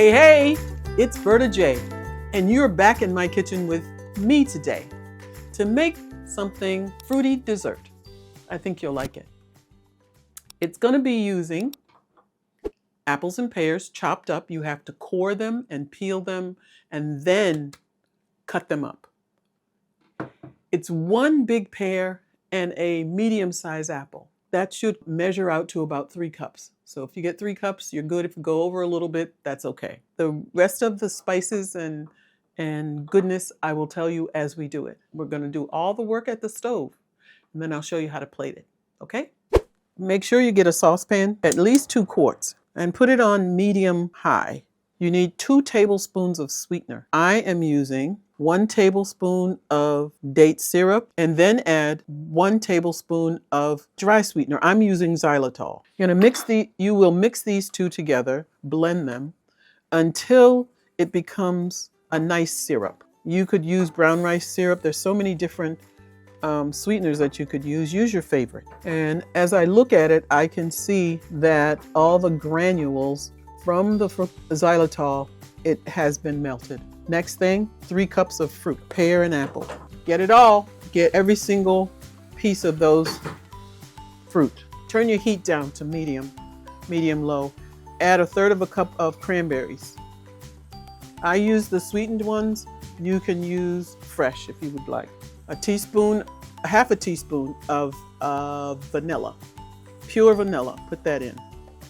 Hey, hey, it's Berta Jay, and you're back in my kitchen with me today to make something fruity dessert. I think you'll like it. It's going to be using apples and pears chopped up. You have to core them and peel them and then cut them up. It's one big pear and a medium-sized apple. That should measure out to about 3 cups. So if you get 3 cups, you're good. If you go over a little bit, that's okay. The rest of the spices and goodness, I will tell you as we do it. We're going to do all the work at the stove, and then I'll show you how to plate it, okay? Make sure you get a saucepan, at least 2 quarts, and put it on medium-high. You need 2 tablespoons of sweetener. I am using 1 tablespoon of date syrup and then add 1 tablespoon of dry sweetener. I'm using xylitol. You will mix these two together, blend them until it becomes a nice syrup. You could use brown rice syrup. There's so many different sweeteners that you could use. Use your favorite. And as I look at it, I can see that all the granules from the xylitol, it has been melted. Next thing, 3 cups of fruit, pear and apple. Get it all. Get every single piece of those fruit. Turn your heat down to medium low. Add 1/3 cup of cranberries. I use the sweetened ones. You can use fresh if you would like. Half a teaspoon of vanilla, pure vanilla. Put that in,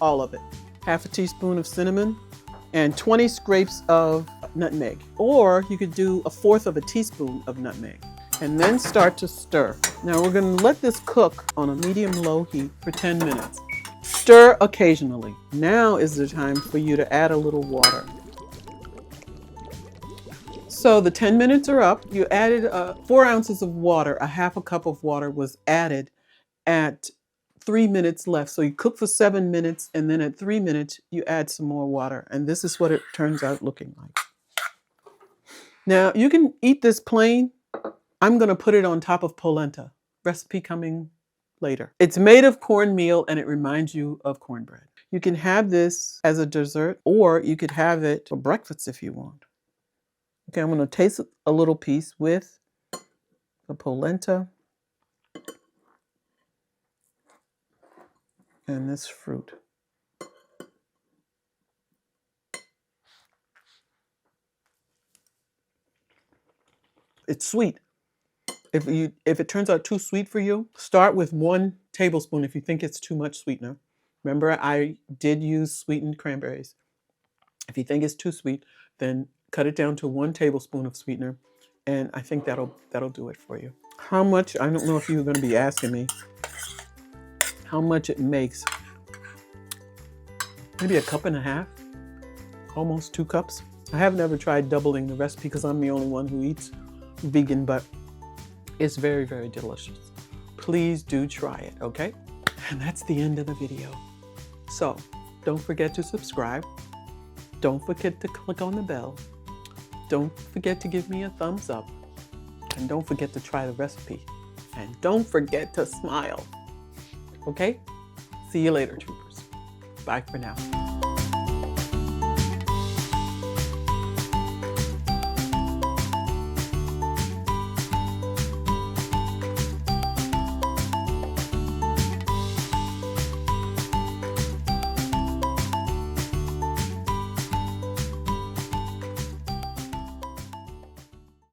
all of it. Half a teaspoon of cinnamon and 20 scrapes of nutmeg. Or you could do 1/4 teaspoon of nutmeg. And then start to stir. Now we're going to let this cook on a medium-low heat for 10 minutes. Stir occasionally. Now is the time for you to add a little water. So the 10 minutes are up. You added 4 ounces of water. 1/2 cup of water was added at 3 minutes left. So you cook for 7 minutes, and then at 3 minutes, you add some more water. And this is what it turns out looking like. Now you can eat this plain. I'm going to put it on top of polenta. Recipe coming later. It's made of cornmeal and it reminds you of cornbread. You can have this as a dessert, or you could have it for breakfast if you want. Okay, I'm going to taste a little piece with the polenta and this fruit. It's sweet. If it turns out too sweet for you, start with 1 tablespoon if you think it's too much sweetener. Remember, I did use sweetened cranberries. If you think it's too sweet, then cut it down to 1 tablespoon of sweetener, and I think that'll do it for you. How much? I don't know if you're going to be asking me how much it makes. Maybe 1.5 cups, almost 2 cups. I haven't ever tried doubling the recipe because I'm the only one who eats vegan, but it's very, very delicious. Please do try it, okay? And that's the end of the video. So don't forget to subscribe. Don't forget to click on the bell. Don't forget to give me a thumbs up. And don't forget to try the recipe. And don't forget to smile. Okay? See you later, troopers. Bye for now.